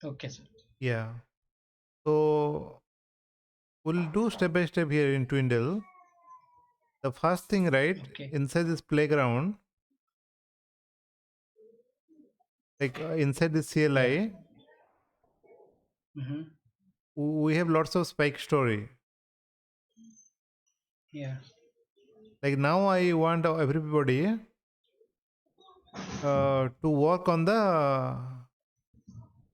Okay, sir. Yeah. So we'll do step by step here in Twindle. The first thing, right, Okay. inside this playground, like inside this Yeah. CLI, Mm-hmm. we have lots of spike story. Yeah. Like now I want everybody to work on the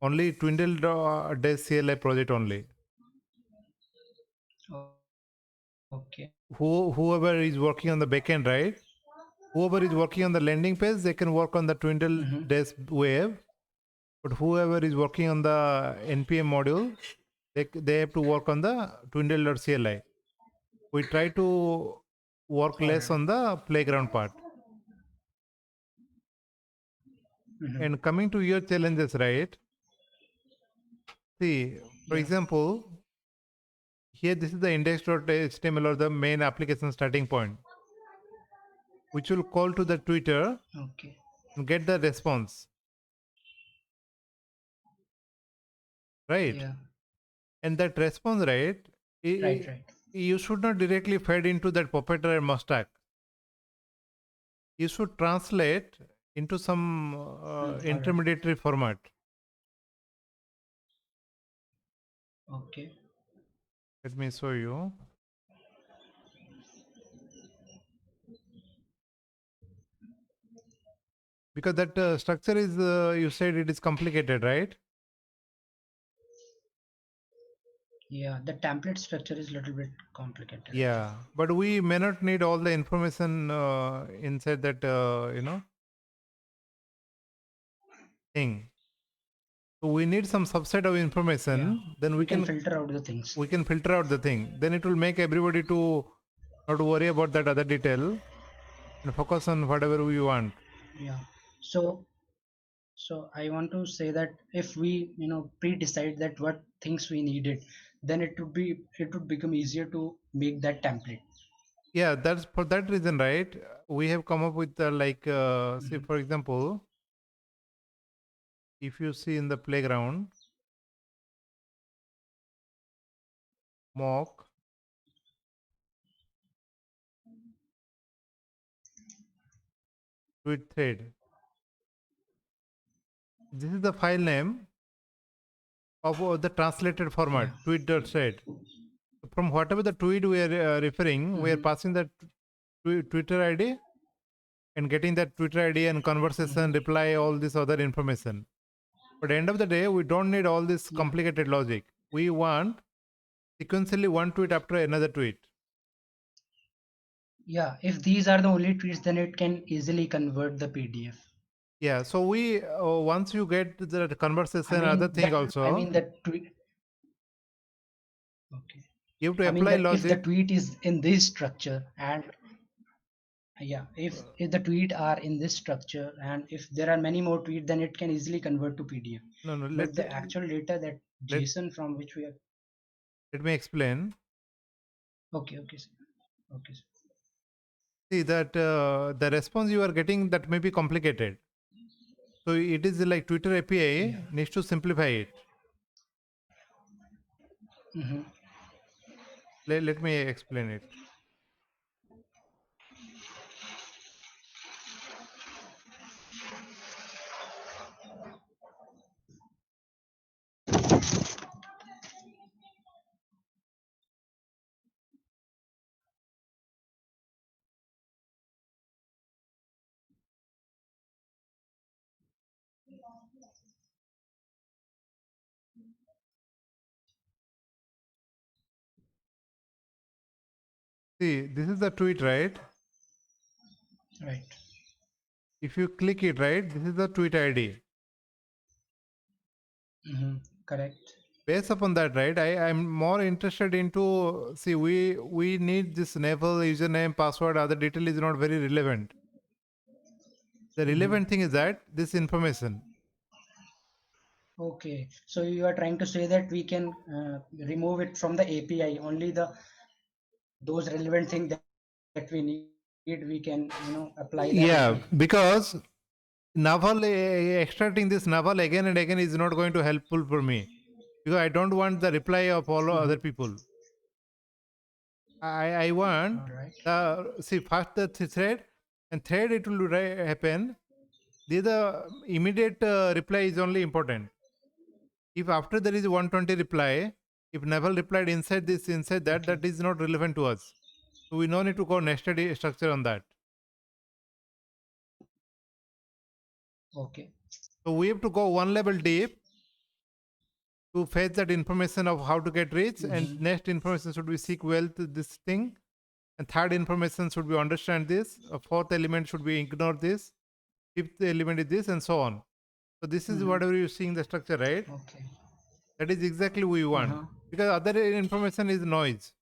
only Twindle Dash CLI project only. Okay. Whoever is working on the backend, right? Whoever is working on the landing page, they can work on the Twindle Mm-hmm. Dash wave. But whoever is working on the NPM module, they have to work on the Twindle.cli. We try to work All less right. on the playground part. Mm-hmm. And coming to your challenges, right? See, for Yeah. example, here this is the index.html or the main application starting point, which will call to the Twitter Okay. and get the response, right? Yeah. And that response, right? Right. Right. You should not directly fed into that Puppeteer and Mustache. You should translate into some All right. intermediary format. Okay. Let me show you. Because that structure is, you said it is complicated, right? Yeah. The template structure is a little bit complicated, I think. Yeah, but we may not need all the information inside that, thing. So we need some subset of Yeah. information. Then We can filter out the things. we can filter out the thing. Then it will make everybody to not worry about that other detail and focus on whatever we want. Yeah. So so I want to say that if we pre-decide that what things we needed, then it would become easier to make that template. Yeah, that's for that reason, right? We have come up with like, say Mhm. for example, if you see in the playground, mock tweet thread. This is the file name of the translated Yeah. format, tweet.thread. From whatever the tweet we are referring, we are Hmm. passing that Twitter ID and getting that Twitter ID and conversation, Hmm. reply, all this other information. But at the end of the day, we don't need all this Yeah. complicated logic. We want sequentially one tweet after another tweet. Yeah. If these are the only tweets, then it can easily convert the PDF. Yeah, so we once you get the I conversation, other mean thing that. I also, mean that tweet. Okay. you have to I mean apply that if the logic. tweet is in this structure and yeah, if the tweet are in this structure and if there are many more tweets, then it can easily convert to PDF. No, no, But the actual data that let JSON from which we are let me explain. okay, okay, sir. Okay, sir. See that the response you are getting that may be complicated. So it is like Twitter Yeah. API needs to simplify it. Hmm. Let me explain it. See, this is the tweet, right? Right. If you click it, right, this is the tweet ID. Hmm. Correct. Based upon that, right, I'm more interested into, see, we need this Navel username, password, other detail is not very relevant. The Hmm. relevant thing is that this information. Okay. So you are trying to say that we can remove it from the API. Only the those relevant things that we need, we can apply them into. Yeah, because Naval extracting this naval again and again is not going to helpful for me, because I don't want the reply of all other people. I want All right. see first the thread, and thread it will happen. The immediate reply is only important. If after there is 120 reply, if Naval replied inside this, inside that, Okay. that is not relevant to us. So we no need to go nested structure on that. Okay. So we have to go one level deep to fetch that information of how to get rich, and Mm-hmm. next information should be seek wealth, this thing, and third information should be understand this, a fourth element should be ignore this, fifth element is this, and so on. So this is Mm-hmm. whatever you seeing the structure, right? Okay. That is exactly we want, Uh-huh. because other information is noise.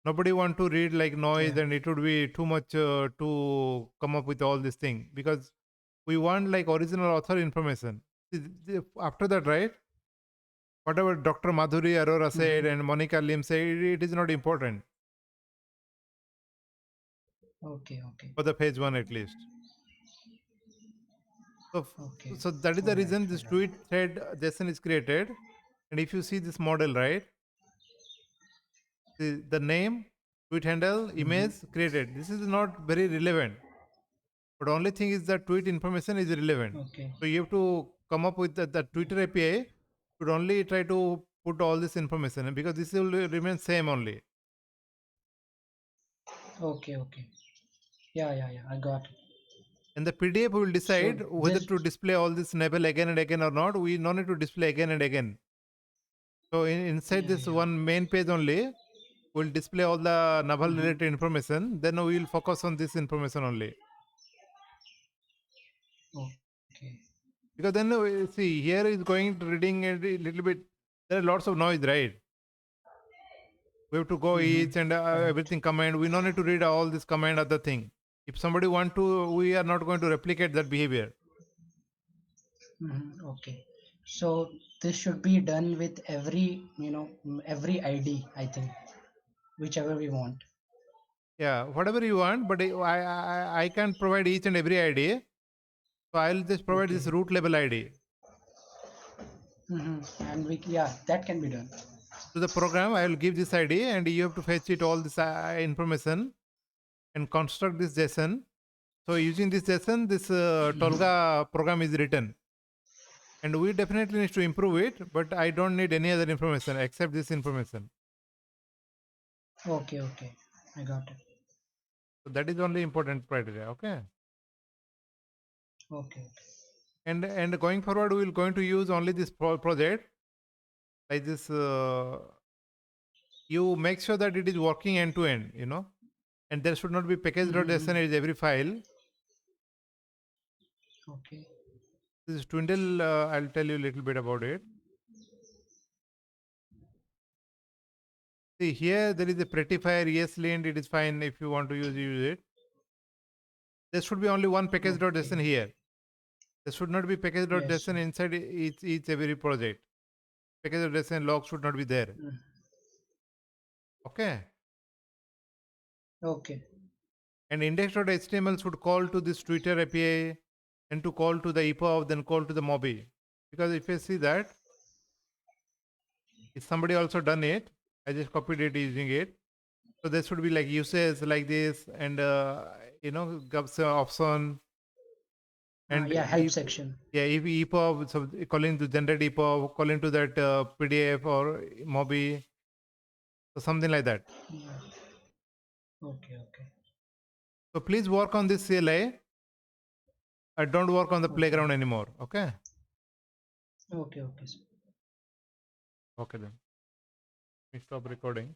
Nobody want to read like noise, Yeah. and it would be too much to come up with all this thing, because we want like original author information. After that, right, whatever Dr. Madhuri Arora said Mm-hmm. and Monica Lim said, it is not important Okay. Okay. for the phase one at least. So, Okay. so that is All the right. reason All this right. tweet thread JSON is created. And if you see this model, right, the name, tweet handle, Mm-hmm. image created. This is not very relevant. But only thing is that tweet information is relevant. Okay. So you have to come up with the Twitter API should only try to put all this information, because this will remain same only. Okay. Okay. Yeah. Yeah. Yeah. I got it. And the PDF will So decide whether this. to display all this label again and again or not. We no need to display again and again. So inside Yeah. this Yeah. one main page only, we'll display all the naval Mm-hmm. related information. Then we will focus on this information only. Okay. Because then see here is going to reading a little bit. There are lots of noise, right? We have to go Mm-hmm. each and Correct. everything command. We no need to read all this command other thing. If somebody want to, we are not going to replicate that behavior. Mm-hmm. Okay. So this should be done with every, every ID, I think, whichever we want. Yeah, whatever you want, but I can't provide each and every ID. So I'll just provide this Okay. root level ID And yeah, that can be done. to the program. I will give this ID, and you have to fetch it all this information and construct this JSON. So using this JSON, this Tolga program is written, and we definitely need to improve it. But I don't need any other information except this information. Okay, okay. I got it. So that is only important criteria. Okay. Okay, And going forward, we will going to use only this project like this. You make sure that it is working end to end. And there should not be okay. package.json is every file. Okay. This is Twindle. I'll tell you a little bit about it. See here, there is a prettifier ESLint. It is fine if you want to use it. There should be only one package.json Okay. here. There should not be Yes, package.json sir. inside each every project. Package.json log should not be there. Mm. Okay. Okay. And index.html should call to this Twitter API and to call to the EPUB, then call to the Mobi. Because if you see that, if somebody also done it, I just copied it using it. So there should be like uses like this, and gubs option, and Yeah, help if section. if EPUB, so calling to generate EPUB, calling to that PDF or Mobi, so something like that. Yeah. Okay, okay. So please work on this CLI. Don't work on the Okay. playground anymore. Okay. Okay, okay, sir. Okay then. Let me stop recording.